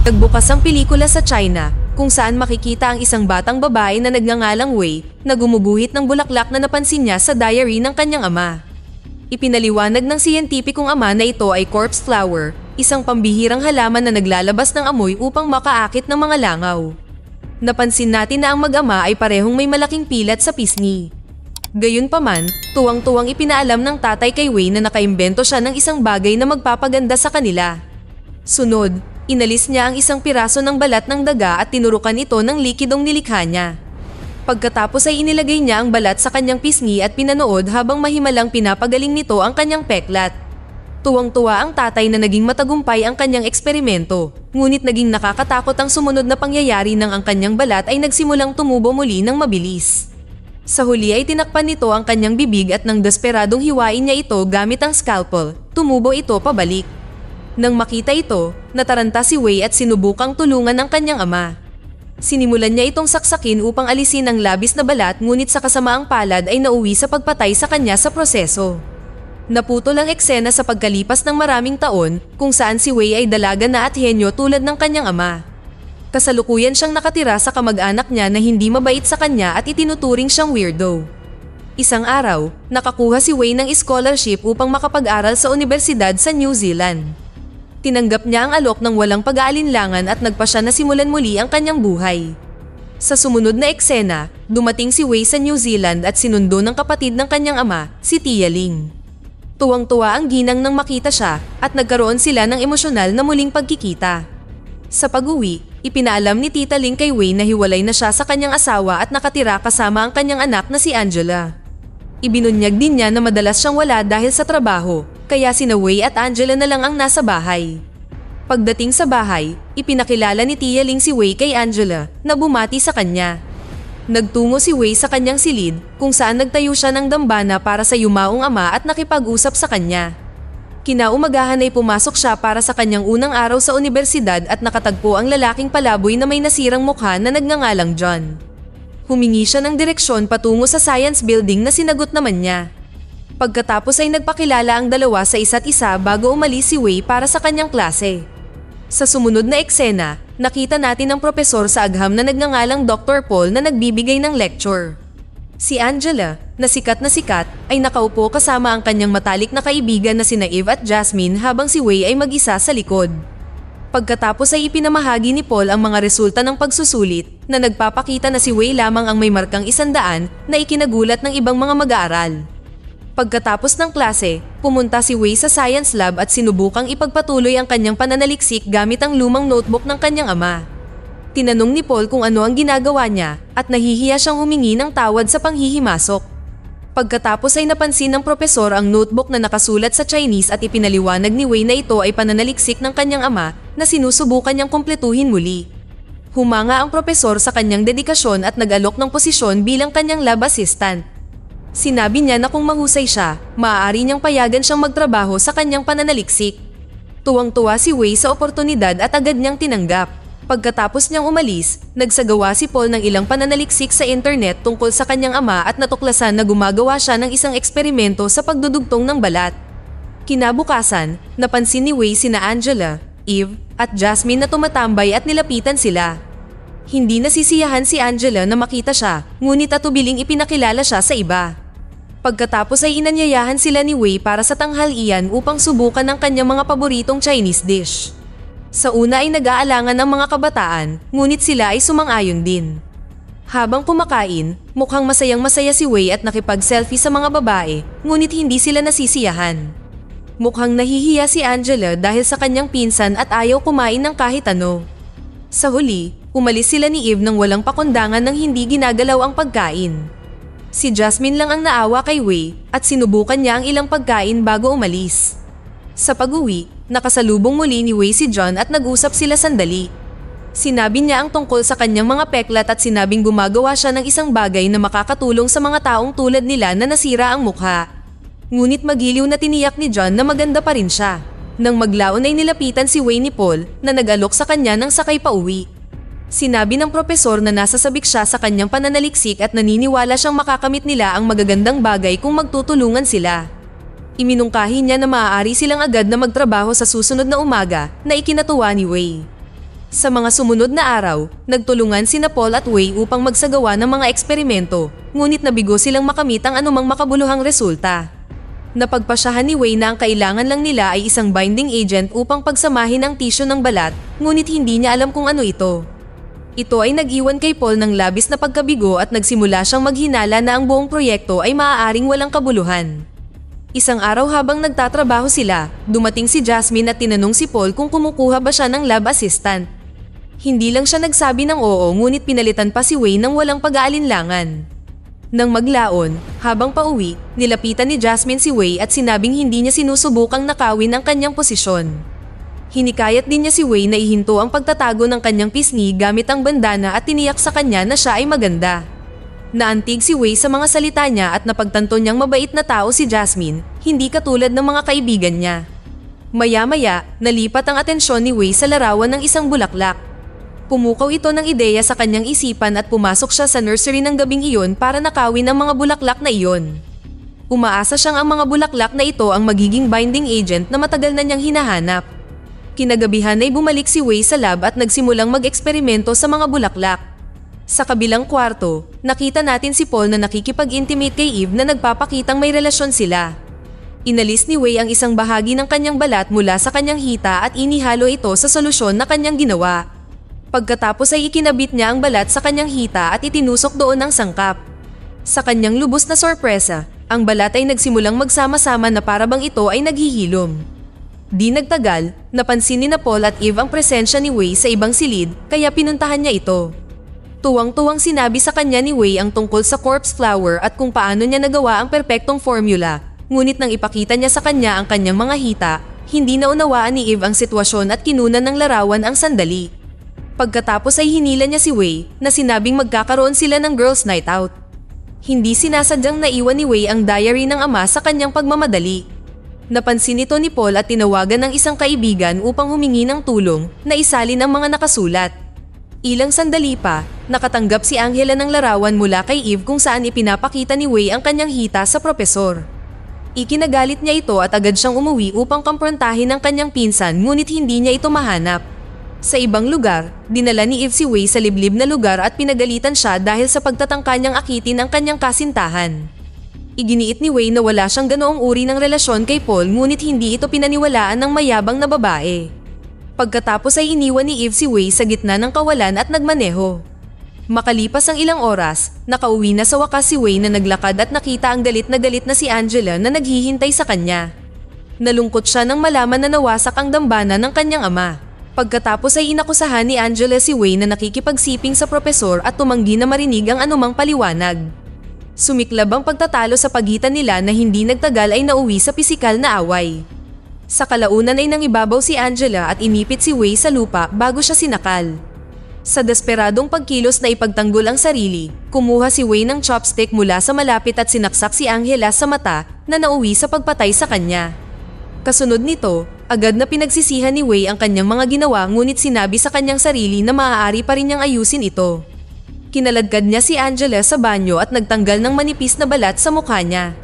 Nagbukas ang pelikula sa China, kung saan makikita ang isang batang babae na nagngangalang Wei na gumuguhit ng bulaklak na napansin niya sa diary ng kanyang ama. Ipinaliwanag ng siyentipikong ama na ito ay corpse flower, isang pambihirang halaman na naglalabas ng amoy upang makaakit ng mga langaw. Napansin natin na ang mag-ama ay parehong may malaking pilat sa pisngi. Gayunpaman, tuwang-tuwang ipinaalam ng tatay kay Wei na nakaimbento siya ng isang bagay na magpapaganda sa kanila. Sunod, inalis niya ang isang piraso ng balat ng daga at tinurukan ito ng likidong nilikha niya. Pagkatapos ay inilagay niya ang balat sa kanyang pisngi at pinanood habang mahimalang pinapagaling nito ang kanyang peklat. Tuwang-tuwa ang tatay na naging matagumpay ang kanyang eksperimento, ngunit naging nakakatakot ang sumunod na pangyayari nang ang kanyang balat ay nagsimulang tumubo muli ng mabilis. Sa huli ay tinakpan nito ang kanyang bibig at nang desperadong hiwain niya ito gamit ang scalpel, tumubo ito pabalik. Nang makita ito, nataranta si Wei at sinubukang tulungan ang kanyang ama. Sinimulan niya itong saksakin upang alisin ang labis na balat ngunit sa kasamaang palad ay nauwi sa pagpatay sa kanya sa proseso. Naputol ang eksena sa pagkalipas ng maraming taon kung saan si Wei ay dalaga na at henyo tulad ng kanyang ama. Kasalukuyan siyang nakatira sa kamag-anak niya na hindi mabait sa kanya at itinuturing siyang weirdo. Isang araw, nakakuha si Wei ng scholarship upang makapag-aral sa universidad sa New Zealand. Tinanggap niya ang alok ng walang pag-aalinlangan at nagpa siya na simulan muli ang kanyang buhay. Sa sumunod na eksena, dumating si Wei sa New Zealand at sinundo ng kapatid ng kanyang ama, si Tia Ling. Tuwang-tuwa ang ginang nang makita siya at nagkaroon sila ng emosyonal na muling pagkikita. Sa pag-uwi, ipinaalam ni Tita Ling kay Wei na hiwalay na siya sa kanyang asawa at nakatira kasama ang kanyang anak na si Angela. Ibinunyag din niya na madalas siyang wala dahil sa trabaho, kaya sina Wei at Angela na lang ang nasa bahay. Pagdating sa bahay, ipinakilala ni Tia Ling si Wei kay Angela na bumati sa kanya. Nagtungo si Wei sa kanyang silid kung saan nagtayo siya ng dambana para sa yumaong ama at nakipag-usap sa kanya. Kinaumagahan ay pumasok siya para sa kanyang unang araw sa universidad at nakatagpo ang lalaking palaboy na may nasirang mukha na nagngangalang John. Humingi siya ng direksyon patungo sa science building na sinagot naman niya. Pagkatapos ay nagpakilala ang dalawa sa isa't isa bago umalis si Wei para sa kanyang klase. Sa sumunod na eksena, nakita natin ang propesor sa agham na nagngangalang Dr. Paul na nagbibigay ng lecture. Si Angela, na sikat, ay nakaupo kasama ang kanyang matalik na kaibigan na sina Eve at Jasmine habang si Wei ay mag-isa sa likod. Pagkatapos ay ipinamahagi ni Paul ang mga resulta ng pagsusulit na nagpapakita na si Wei lamang ang may markang 100 na ikinagulat ng ibang mga mag-aaral. Pagkatapos ng klase, pumunta si Wei sa science lab at sinubukang ipagpatuloy ang kanyang pananaliksik gamit ang lumang notebook ng kanyang ama. Tinanong ni Paul kung ano ang ginagawa niya at nahihiya siyang humingi ng tawad sa panghihimasok. Pagkatapos ay napansin ng propesor ang notebook na nakasulat sa Chinese at ipinaliwanag ni Wei na ito ay pananaliksik ng kanyang ama na sinusubukan niyang kumpletuhin muli. Humanga ang propesor sa kanyang dedikasyon at nag-alok ng posisyon bilang kanyang lab assistant. Sinabi niya na kung mahusay siya, maaari niyang payagan siyang magtrabaho sa kanyang pananaliksik. Tuwang-tuwa si Wei sa oportunidad at agad niyang tinanggap. Pagkatapos niyang umalis, nagsagawa si Paul ng ilang pananaliksik sa internet tungkol sa kanyang ama at natuklasan na gumagawa siya ng isang eksperimento sa pagdudugtong ng balat. Kinabukasan, napansin ni Wei sina Angela, Eve, at Jasmine na tumatambay at nilapitan sila. Hindi nasisiyahan si Angela na makita siya, ngunit atubiling ipinakilala siya sa iba. Pagkatapos ay inanyayahan sila ni Wei para sa tanghalian upang subukan ang kanyang mga paboritong Chinese dish. Sa una ay nag-aalangan ang mga kabataan, ngunit sila ay sumang-ayon din. Habang kumakain, mukhang masayang-masaya si Wei at nakipag-selfie sa mga babae, ngunit hindi sila nasisiyahan. Mukhang nahihiya si Angela dahil sa kanyang pinsan at ayaw kumain ng kahit ano. Sa huli, umalis sila ni Eve nang walang pakundangan ng hindi ginagalaw ang pagkain. Si Jasmine lang ang naawa kay Wei at sinubukan niya ang ilang pagkain bago umalis. Sa pag-uwi, nakasalubong muli ni Wei si John at nag-usap sila sandali. Sinabi niya ang tungkol sa kanyang mga peklat at sinabing gumagawa siya ng isang bagay na makakatulong sa mga taong tulad nila na nasira ang mukha. Ngunit magiliw na tiniyak ni John na maganda pa rin siya. Nang maglaon ay nilapitan si Wei ni Paul na nag-alok sa kanya ng sakay pauwi. Sinabi ng propesor na nasasabik siya sa kanyang pananaliksik at naniniwala siyang makakamit nila ang magagandang bagay kung magtutulungan sila. Iminungkahi niya na maaari silang agad na magtrabaho sa susunod na umaga na ikinatuwa ni Wei. Sa mga sumunod na araw, nagtulungan sina Paul at Wei upang magsagawa ng mga eksperimento, ngunit nabigo silang makamit ang anumang makabuluhang resulta. Napagpasyahan ni Wei na ang kailangan lang nila ay isang binding agent upang pagsamahin ang tisyo ng balat, ngunit hindi niya alam kung ano ito. Ito ay nag-iwan kay Paul ng labis na pagkabigo at nagsimula siyang maghinala na ang buong proyekto ay maaaring walang kabuluhan. Isang araw habang nagtatrabaho sila, dumating si Jasmine at tinanong si Paul kung kumukuha ba siya ng lab assistant. Hindi lang siya nagsabi ng oo, ngunit pinalitan pa si Wei ng walang pag-aalinlangan. Nang maglaon, habang pauwi, nilapitan ni Jasmine si Wei at sinabing hindi niya sinusubukang nakawin ang kanyang posisyon. Hinikayat din niya si Wei na ihinto ang pagtatago ng kanyang pisngi gamit ang bandana at tiniyak sa kanya na siya ay maganda. Naantig si Wei sa mga salita niya at napagtanto niyang mabait na tao si Jasmine, hindi katulad ng mga kaibigan niya. Maya-maya, nalipat ang atensyon ni Wei sa larawan ng isang bulaklak. Pumukaw ito ng ideya sa kanyang isipan at pumasok siya sa nursery ng gabing iyon para nakawin ang mga bulaklak na iyon. Umaasa siyang ang mga bulaklak na ito ang magiging binding agent na matagal na niyang hinahanap. Kinagabihan ay bumalik si Wei sa lab at nagsimulang mag-eksperimento sa mga bulaklak. Sa kabilang kwarto, nakita natin si Paul na nakikipag-intimate kay Eve na nagpapakitang may relasyon sila. Inalis ni Wei ang isang bahagi ng kanyang balat mula sa kanyang hita at inihalo ito sa solusyon na kanyang ginawa. Pagkatapos ay ikinabit niya ang balat sa kanyang hita at itinusok doon ang sangkap. Sa kanyang lubos na sorpresa, ang balat ay nagsimulang magsama-sama na parabang ito ay naghihilom. Di nagtagal, napansin ni Paul at Eve ang presensya ni Wei sa ibang silid, kaya pinuntahan niya ito. Tuwang-tuwang sinabi sa kanya ni Wei ang tungkol sa corpse flower at kung paano niya nagawa ang perpektong formula, ngunit nang ipakita niya sa kanya ang kanyang mga hita, hindi naunawaan ni Eve ang sitwasyon at kinunan ng larawan ang sandali. Pagkatapos ay hinila niya si Wei na sinabing magkakaroon sila ng girls' night out. Hindi sinasadyang naiwan ni Wei ang diary ng ama sa kanyang pagmamadali. Napansin ito ni Paul at tinawagan ng isang kaibigan upang humingi ng tulong na isalin ang mga nakasulat. Ilang sandali pa, nakatanggap si Angela ng larawan mula kay Eve kung saan ipinapakita ni Wei ang kanyang hita sa propesor. Ikinagalit niya ito at agad siyang umuwi upang kamprontahin ang kanyang pinsan, ngunit hindi niya ito mahanap. Sa ibang lugar, dinala ni Eve si Wei sa liblib na lugar at pinagalitan siya dahil sa pagtatangka niyang akitin ang kanyang kasintahan. Iginiit ni Wei na wala siyang ganoong uri ng relasyon kay Paul, ngunit hindi ito pinaniwalaan ng mayabang na babae. Pagkatapos ay iniwan ni Eve si Wei sa gitna ng kawalan at nagmaneho. Makalipas ang ilang oras, nakauwi na sa wakas si Wei na naglakad at nakita ang galit na si Angela na naghihintay sa kanya. Nalungkot siya nang malaman na nawasak ang dambana ng kanyang ama. Pagkatapos ay inakusahan ni Angela si Wei na nakikipagsiping sa propesor at tumanggi na marinig ang anumang paliwanag. Sumiklab ang pagtatalo sa pagitan nila na hindi nagtagal ay nauwi sa pisikal na away. Sa kalaunan ay nangibabaw si Angela at inipit si Wei sa lupa bago siya sinakal. Sa desperadong pagkilos na ipagtanggol ang sarili, kumuha si Wei ng chopstick mula sa malapit at sinaksak si Angela sa mata na nauwi sa pagpatay sa kanya. Kasunod nito, agad na pinagsisihan ni Wei ang kanyang mga ginawa, ngunit sinabi sa kanyang sarili na maaari pa rin niyang ayusin ito. Kinaladkad niya si Angela sa banyo at nagtanggal ng manipis na balat sa mukha niya.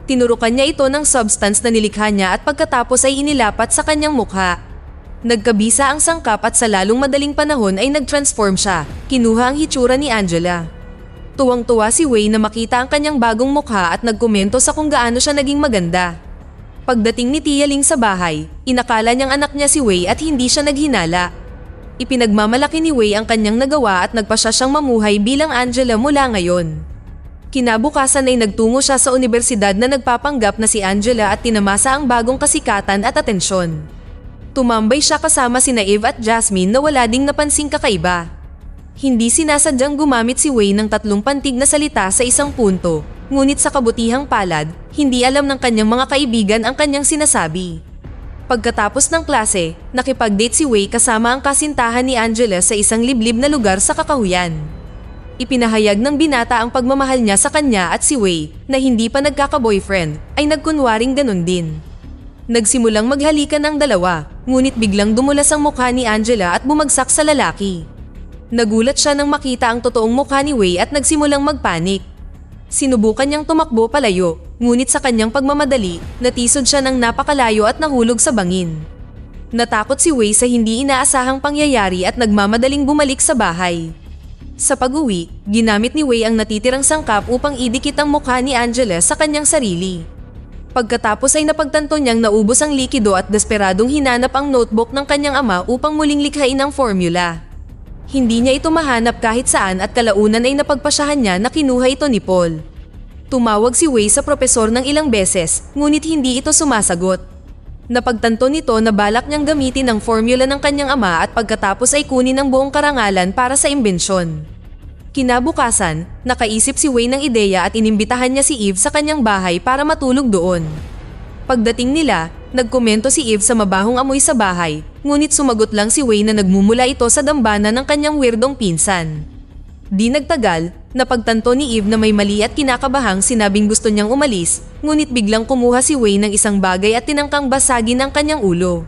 Tinurukan niya ito ng substance na nilikha niya at pagkatapos ay inilapat sa kanyang mukha. Nagkabisa ang sangkap at sa lalong madaling panahon ay nag-transform siya. Kinuha ang hitsura ni Angela. Tuwang-tuwa si Wei na makita ang kanyang bagong mukha at nagkomento sa kung gaano siya naging maganda. Pagdating ni Tia Ling sa bahay, inakala niyang anak niya si Wei at hindi siya naghinala. Ipinagmamalaki ni Wei ang kanyang nagawa at nagpasya siyang mamuhay bilang Angela mula ngayon. Kinabukasan ay nagtungo siya sa universidad na nagpapanggap na si Angela at tinamasa ang bagong kasikatan at atensyon. Tumambay siya kasama sina Eve at Jasmine na wala ding napansing kakaiba. Hindi sinasadyang gumamit si Wei ng 3 pantig na salita sa isang punto, ngunit sa kabutihang palad, hindi alam ng kanyang mga kaibigan ang kanyang sinasabi. Pagkatapos ng klase, nakipag-date si Wei kasama ang kasintahan ni Angela sa isang liblib na lugar sa Kakahuyan. Ipinahayag ng binata ang pagmamahal niya sa kanya at si Wei, na hindi pa nagkaka-boyfriend, ay nagkunwaring ganun din. Nagsimulang maghalikan ang dalawa, ngunit biglang dumulas ang mukha ni Angela at bumagsak sa lalaki. Nagulat siya nang makita ang totoong mukha ni Wei at nagsimulang magpanik. Sinubukan niyang tumakbo palayo, ngunit sa kanyang pagmamadali, natisod siya ng napakalayo at nahulog sa bangin. Natakot si Wei sa hindi inaasahang pangyayari at nagmamadaling bumalik sa bahay. Sa pag-uwi, ginamit ni Wei ang natitirang sangkap upang idikit ang mukha ni Angela sa kanyang sarili. Pagkatapos ay napagtanto niyang naubos ang likido at desperadong hinanap ang notebook ng kanyang ama upang muling likhain ang formula. Hindi niya ito mahanap kahit saan at kalaunan ay napagpasyahan niya na kinuha ito ni Paul. Tumawag si Wei sa propesor ng ilang beses, ngunit hindi ito sumasagot. Napagtanto nito na balak niyang gamitin ang formula ng kanyang ama at pagkatapos ay kunin ang buong karangalan para sa imbensyon. Kinabukasan, nakaisip si Wei ng ideya at inimbitahan niya si Eve sa kanyang bahay para matulog doon. Pagdating nila, nagkomento si Eve sa mabahong amoy sa bahay, ngunit sumagot lang si Wei na nagmumula ito sa dambana ng kanyang weirdong pinsan. Di nagtagal, napagtanto ni Eve na may mali at kinakabahang sinabing gusto niyang umalis, ngunit biglang kumuha si Wei ng isang bagay at tinangkang basagin ang kanyang ulo.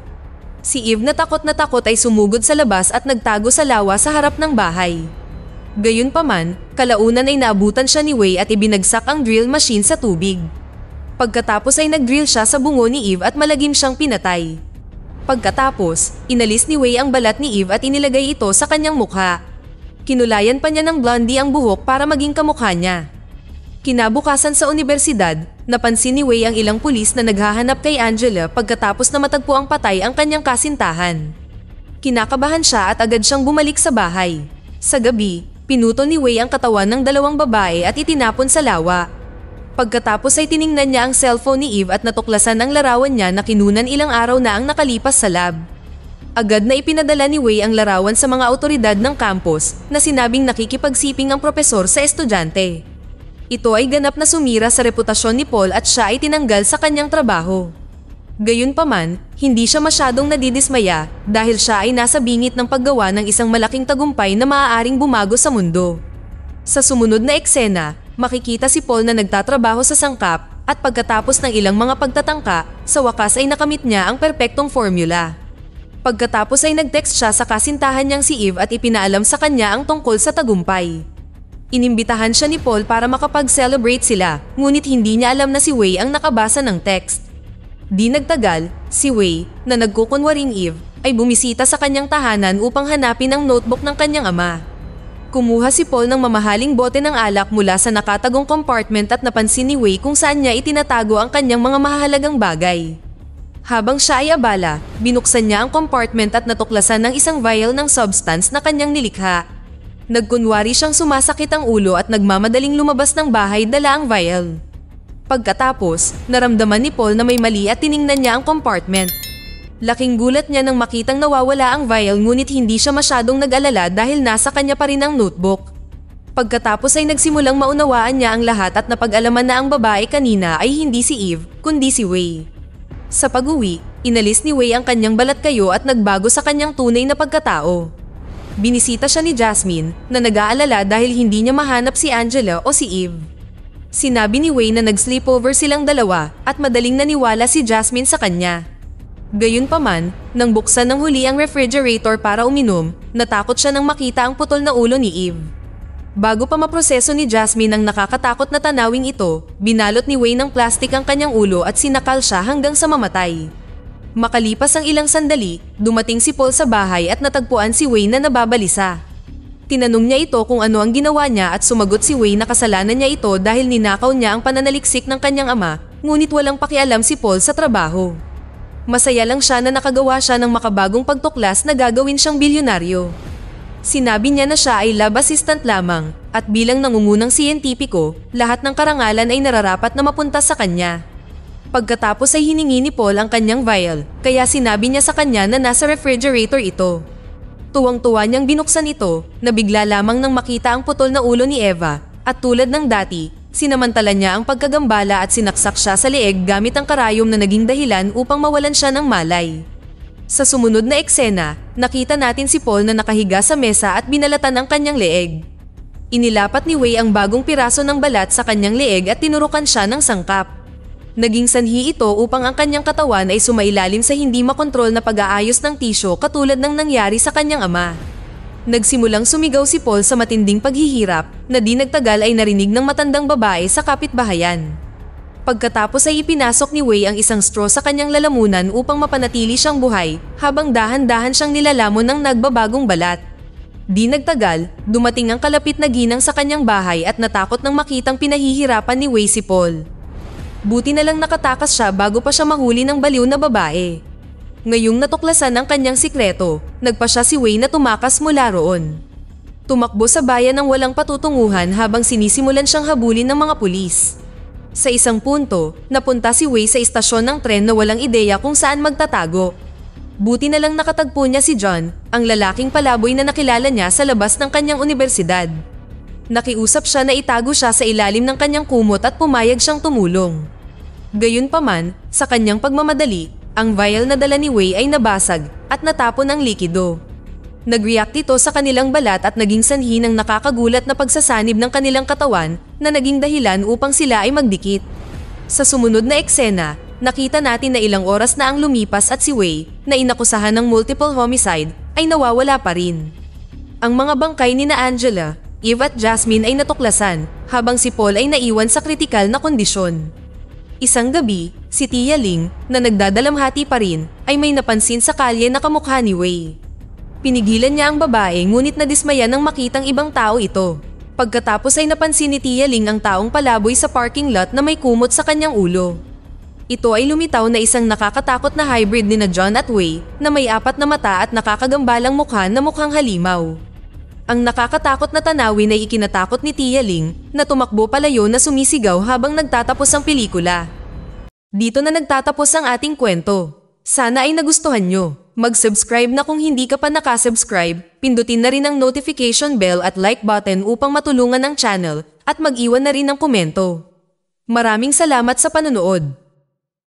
Si Eve na takot ay sumugod sa labas at nagtago sa lawa sa harap ng bahay. Gayunpaman, kalaunan ay naabutan siya ni Wei at ibinagsak ang drill machine sa tubig. Pagkatapos ay nag-drill siya sa bungo ni Eve at malagim siyang pinatay. Pagkatapos, inalis ni Wei ang balat ni Eve at inilagay ito sa kanyang mukha. Kinulayan pa niya ng blondie ang buhok para maging kamukha niya. Kinabukasan sa unibersidad, napansin ni Wei ang ilang pulis na naghahanap kay Angela pagkatapos na matagpo ang patay ang kanyang kasintahan. Kinakabahan siya at agad siyang bumalik sa bahay. Sa gabi, pinuto ni Wei ang katawan ng dalawang babae at itinapon sa lawa. Pagkatapos ay tiningnan niya ang cellphone ni Eve at natuklasan ang larawan niya na kinunan ilang araw na ang nakalipas sa lab. Agad na ipinadala ni Wei ang larawan sa mga awtoridad ng campus na sinabing nakikipagsiping ang propesor sa estudyante. Ito ay ganap na sumira sa reputasyon ni Paul at siya ay tinanggal sa kanyang trabaho. Gayunpaman, hindi siya masyadong nadidismaya dahil siya ay nasa bingit ng paggawa ng isang malaking tagumpay na maaaring bumago sa mundo. Sa sumunod na eksena, makikita si Paul na nagtatrabaho sa sangkap at pagkatapos ng ilang mga pagtatangka, sa wakas ay nakamit niya ang perpektong formula. Pagkatapos ay nag-text siya sa kasintahan niyang si Eve at ipinaalam sa kanya ang tungkol sa tagumpay. Inimbitahan siya ni Paul para makapag-celebrate sila, ngunit hindi niya alam na si Wei ang nakabasa ng text. Di nagtagal, si Wei, na nagkukunwaring Eve, ay bumisita sa kanyang tahanan upang hanapin ang notebook ng kanyang ama. Kumuha si Paul ng mamahaling bote ng alak mula sa nakatagong compartment at napansin ni Wei kung saan niya itinatago ang kanyang mga mahalagang bagay. Habang siya ay abala, binuksan niya ang compartment at natuklasan ng isang vial ng substance na kanyang nilikha. Nagkunwari siyang sumasakit ang ulo at nagmamadaling lumabas ng bahay dala ang vial. Pagkatapos, naramdaman ni Paul na may mali at tiningnan niya ang compartment. Laking gulat niya nang makitang nawawala ang vial ngunit hindi siya masyadong nag-alala dahil nasa kanya pa rin ang notebook. Pagkatapos ay nagsimulang maunawaan niya ang lahat at napag-alaman na ang babae kanina ay hindi si Eve, kundi si Wei. Sa pag-uwi, inalis ni Wei ang kanyang balat kayo at nagbago sa kanyang tunay na pagkatao. Binisita siya ni Jasmine na nag-aalala dahil hindi niya mahanap si Angela o si Eve. Sinabi ni Wei na nag-sleepover silang dalawa at madaling naniwala si Jasmine sa kanya. Gayunpaman, nang buksan ng huli ang refrigerator para uminom, natakot siya nang makita ang putol na ulo ni Eve. Bago pa maproseso ni Jasmine ang nakakatakot na tanawing ito, binalot ni Wei ng plastik ang kanyang ulo at sinakal siya hanggang sa mamatay. Makalipas ang ilang sandali, dumating si Paul sa bahay at natagpuan si Wei na nababalisa. Tinanong niya ito kung ano ang ginawa niya at sumagot si Wei na kasalanan niya ito dahil ninakaw niya ang pananaliksik ng kanyang ama, ngunit walang pakialam si Paul sa trabaho. Masaya lang siya na nakagawa siya ng makabagong pagtuklas na gagawin siyang bilyonaryo. Sinabi niya na siya ay lab assistant lamang at bilang nangungunang siyentipiko, lahat ng karangalan ay nararapat na mapunta sa kanya. Pagkatapos ay hiningi ni Paul ang kanyang vial, kaya sinabi niya sa kanya na nasa refrigerator ito. Tuwang-tuwa niyang binuksan ito, na bigla lamang nang makita ang putol na ulo ni Eva, at tulad ng dati, sinamantala niya ang pagkagambala at sinaksak siya sa leeg gamit ang karayom na naging dahilan upang mawalan siya ng malay. Sa sumunod na eksena, nakita natin si Paul na nakahiga sa mesa at binalatan ang kanyang leeg. Inilapat ni Wei ang bagong piraso ng balat sa kanyang leeg at tinurukan siya ng sangkap. Naging sanhi ito upang ang kanyang katawan ay sumailalim sa hindi makontrol na pag-aayos ng tisyo katulad ng nangyari sa kanyang ama. Nagsimulang sumigaw si Paul sa matinding paghihirap na di nagtagal ay narinig ng matandang babae sa kapitbahayan. Pagkatapos ay ipinasok ni Wei ang isang straw sa kanyang lalamunan upang mapanatili siyang buhay, habang dahan-dahan siyang nilalamon ng nagbabagong balat. Di nagtagal, dumating ang kalapit na ginang sa kanyang bahay at natakot nang makitang pinahihirapan ni Wei si Paul. Buti na lang nakatakas siya bago pa siya mahuli ng baliw na babae. Ngayong natuklasan ang kanyang sikreto, nagpa siya si Wei na tumakas mula roon. Tumakbo sa bayan ng walang patutunguhan habang sinisimulan siyang habulin ng mga pulis. Sa isang punto, napunta si Wei sa istasyon ng tren na walang ideya kung saan magtatago. Buti na lang nakatagpo niya si John, ang lalaking palaboy na nakilala niya sa labas ng kanyang unibersidad. Nakiusap siya na itago siya sa ilalim ng kanyang kumot at pumayag siyang tumulong. Gayunpaman, sa kanyang pagmamadali, ang vial na dala ni Wei ay nabasag at natapon ang likido. Nag-react ito sa kanilang balat at naging sanhi ng nakakagulat na pagsasanib ng kanilang katawan na naging dahilan upang sila ay magdikit. Sa sumunod na eksena, nakita natin na ilang oras na ang lumipas at si Wei, na inakusahan ng multiple homicide, ay nawawala pa rin. Ang mga bangkay ni na Angela, Eve at Jasmine ay natuklasan, habang si Paul ay naiwan sa kritikal na kondisyon. Isang gabi, si Tia Ling, na nagdadalamhati pa rin, ay may napansin sa kalye na kamukha ni Wei. Pinigilan niya ang babae ngunit nadismaya nang makitang ibang tao ito. Pagkatapos ay napansin ni Tia Ling ang taong palaboy sa parking lot na may kumot sa kanyang ulo. Ito ay lumitaw na isang nakakatakot na hybrid ni na John at Wei na may 4 na mata at nakakagambalang mukha na mukhang halimaw. Ang nakakatakot na tanawin ay ikinatakot ni Tia Ling na tumakbo palayo na sumisigaw habang nagtatapos ang pelikula. Dito na nagtatapos ang ating kwento. Sana ay nagustuhan nyo. Mag-subscribe na kung hindi ka pa nakasubscribe, pindutin na rin ang notification bell at like button upang matulungan ang channel at mag-iwan na rin ng komento. Maraming salamat sa panonood.